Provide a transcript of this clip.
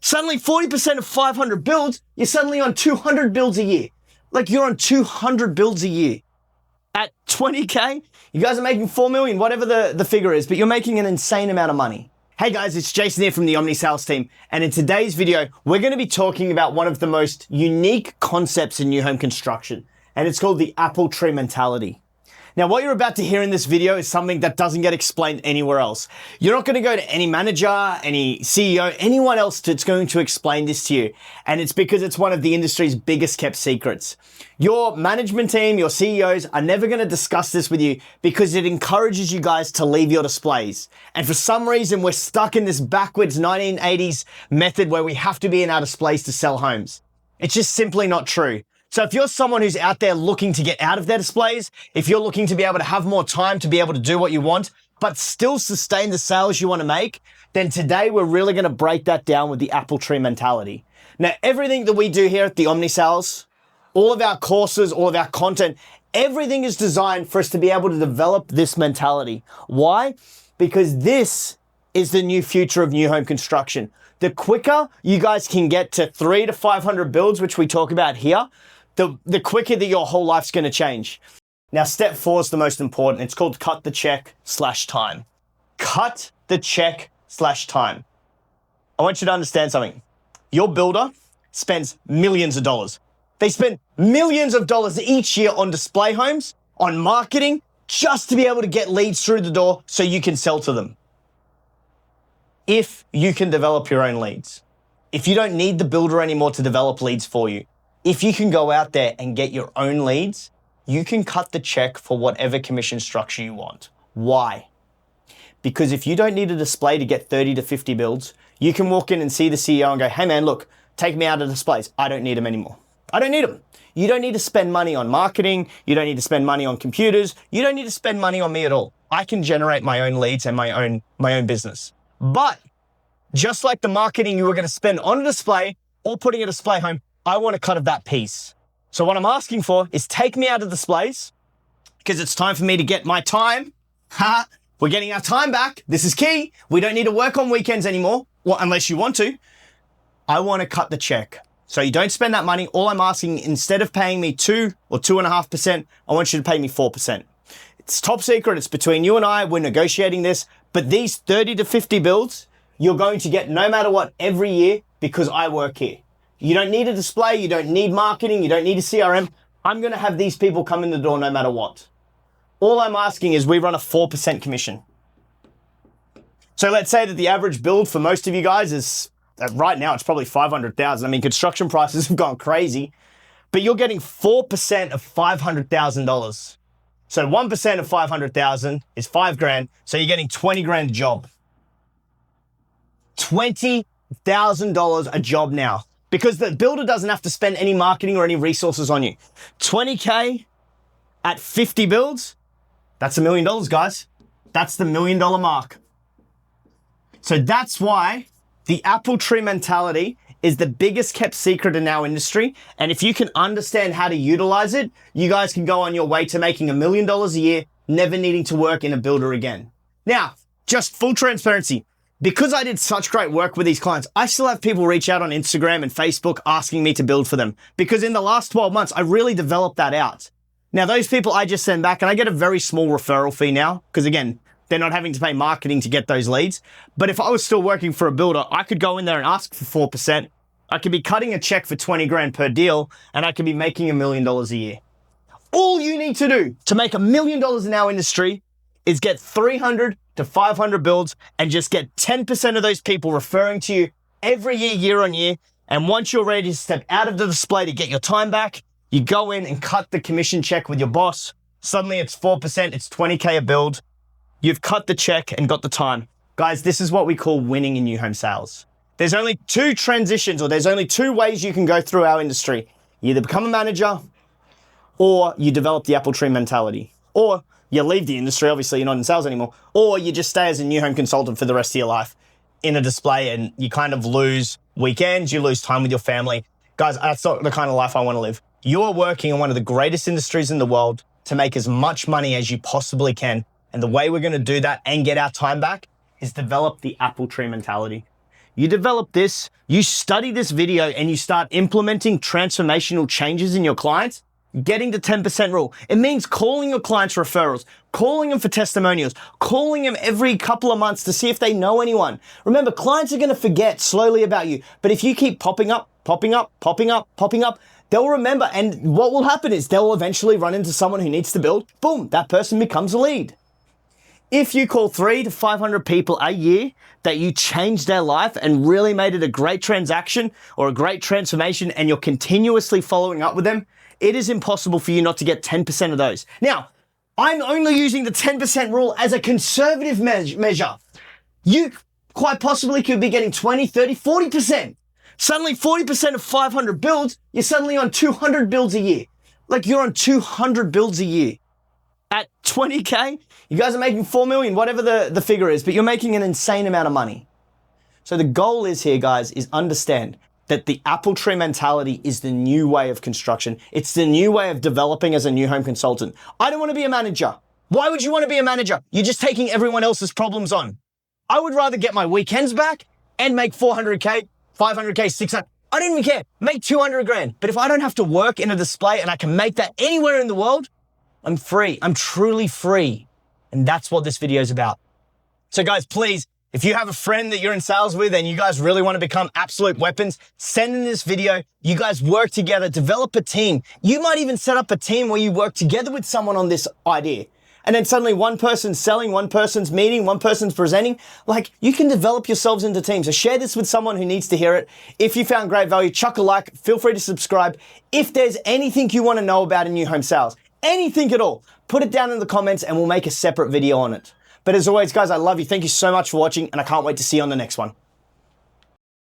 Suddenly 40% of 500 builds, you're suddenly on 200 builds a year. Like you're on 200 builds a year. At 20K, you guys are making 4 million, whatever the figure is, but you're making an insane amount of money. Hey guys, it's Jason here from the Omni Sales Team. And in today's video, we're going to be talking about one of the most unique concepts in new home construction. And it's called the apple tree mentality. Now, what you're about to hear in this video is something that doesn't get explained anywhere else. You're not going to go to any manager, any CEO, anyone else that's going to explain this to you. And it's because it's one of the industry's biggest kept secrets. Your management team, your CEOs are never going to discuss this with you because it encourages you guys to leave your displays. And for some reason, we're stuck in this backwards 1980s method where we have to be in our displays to sell homes. It's just simply not true. So if you're someone who's out there looking to get out of their displays, if you're looking to be able to have more time to be able to do what you want, but still sustain the sales you want to make, then today we're really going to break that down with the apple tree mentality. Now, everything that we do here at the Omni Sales, all of our courses, all of our content, everything is designed for us to be able to develop this mentality. Why? Because this is the new future of new home construction. The quicker you guys can get to 300 to 500 builds, which we talk about here, the quicker that your whole life's going to change. Now, step 4 is the most important. It's called cut the check/time. Cut the check/time. I want you to understand something. Your builder spends millions of dollars. They spend millions of dollars each year on display homes, on marketing, just to be able to get leads through the door so you can sell to them. If you can develop your own leads, if you don't need the builder anymore to develop leads for you, if you can go out there and get your own leads, you can cut the check for whatever commission structure you want. Why? Because if you don't need a display to get 30 to 50 builds, you can walk in and see the CEO and go, hey man, look, take me out of displays. I don't need them anymore. I don't need them. You don't need to spend money on marketing. You don't need to spend money on computers. You don't need to spend money on me at all. I can generate my own leads and my own business. But just like the marketing you were going to spend on a display or putting a display home, I want a cut of that piece. So what I'm asking for is take me out of displays because it's time for me to get my time. We're getting our time back. This is key. We don't need to work on weekends anymore, well, unless you want to. I want to cut the check. So you don't spend that money. All I'm asking, instead of paying me 2 or 2.5%, I want you to pay me 4%. It's top secret. It's between you and I. We're negotiating this. But these 30 to 50 builds, you're going to get no matter what every year because I work here. You don't need a display. You don't need marketing. You don't need a CRM. I'm going to have these people come in the door no matter what. All I'm asking is we run a 4% commission. So let's say that the average build for most of you guys is, right now, it's probably 500,000. I mean, construction prices have gone crazy, but you're getting 4% of $500,000. So 1% of 500,000 is $5,000. So you're getting 20 grand a job. $20,000 a job now. Because the builder doesn't have to spend any marketing or any resources on you. 20K at 50 builds, that's $1 million, guys. That's the $1 million mark. So that's why the apple tree mentality is the biggest kept secret in our industry. And if you can understand how to utilize it, you guys can go on your way to making $1 million a year, never needing to work in a builder again. Now, just full transparency. Because I did such great work with these clients, I still have people reach out on Instagram and Facebook asking me to build for them. Because in the last 12 months, I really developed that out. Now, those people I just send back, and I get a very small referral fee now, because again, they're not having to pay marketing to get those leads. But if I was still working for a builder, I could go in there and ask for 4%. I could be cutting a check for 20 grand per deal, and I could be making $1 million a year. All you need to do to make $1 million in our industry is get 300 to 500 builds and just get 10% of those people referring to you every year, year on year. And once you're ready to step out of the display to get your time back, you go in and cut the commission check with your boss. Suddenly it's 4%, it's 20K a build. You've cut the check and got the time. Guys, this is what we call winning in new home sales. There's only 2 transitions, or there's only 2 ways you can go through our industry. You either become a manager or you develop the apple tree mentality, or you leave the industry, obviously you're not in sales anymore, or you just stay as a new home consultant for the rest of your life in a display and you kind of lose weekends, you lose time with your family. Guys, that's not the kind of life I want to live. You're working in one of the greatest industries in the world to make as much money as you possibly can. And the way we're going to do that and get our time back is develop the apple tree mentality. you develop this, you study this video, and you start implementing transformational changes in your clients, getting the 10% rule. It means calling your clients referrals, calling them for testimonials, calling them every couple of months to see if they know anyone. Remember, clients are going to forget slowly about you, but if you keep popping up, they'll remember. And what will happen is they'll eventually run into someone who needs to build. Boom, that person becomes a lead. If you call 300 to 500 people a year that you changed their life and really made it a great transaction or a great transformation, and you're continuously following up with them, it is impossible for you not to get 10% of those. Now, I'm only using the 10% rule as a conservative measure. You quite possibly could be getting 20, 30, 40%. Suddenly 40% of 500 builds, you're suddenly on 200 builds a year. Like you're on 200 builds a year. At 20K, you guys are making 4 million, whatever the figure is, but you're making an insane amount of money. So the goal is here, guys, is understand that the apple tree mentality is the new way of construction. It's the new way of developing as a new home consultant. I don't want to be a manager. Why would you want to be a manager? You're just taking everyone else's problems on. I would rather get my weekends back and make 400K, 500K, 600. I don't even care. Make 200 grand. But if I don't have to work in a display and I can make that anywhere in the world, I'm free. I'm truly free. And that's what this video is about. So guys, please, if you have a friend that you're in sales with and you guys really want to become absolute weapons, send in this video. You guys work together, develop a team. You might even set up a team where you work together with someone on this idea. And then suddenly one person's selling, one person's meeting, one person's presenting. Like, you can develop yourselves into teams. So share this with someone who needs to hear it. If you found great value, chuck a like, feel free to subscribe. If there's anything you want to know about in new home sales, anything at all, put it down in the comments and we'll make a separate video on it. But as always, guys, I love you. Thank you so much for watching, and I can't wait to see you on the next one.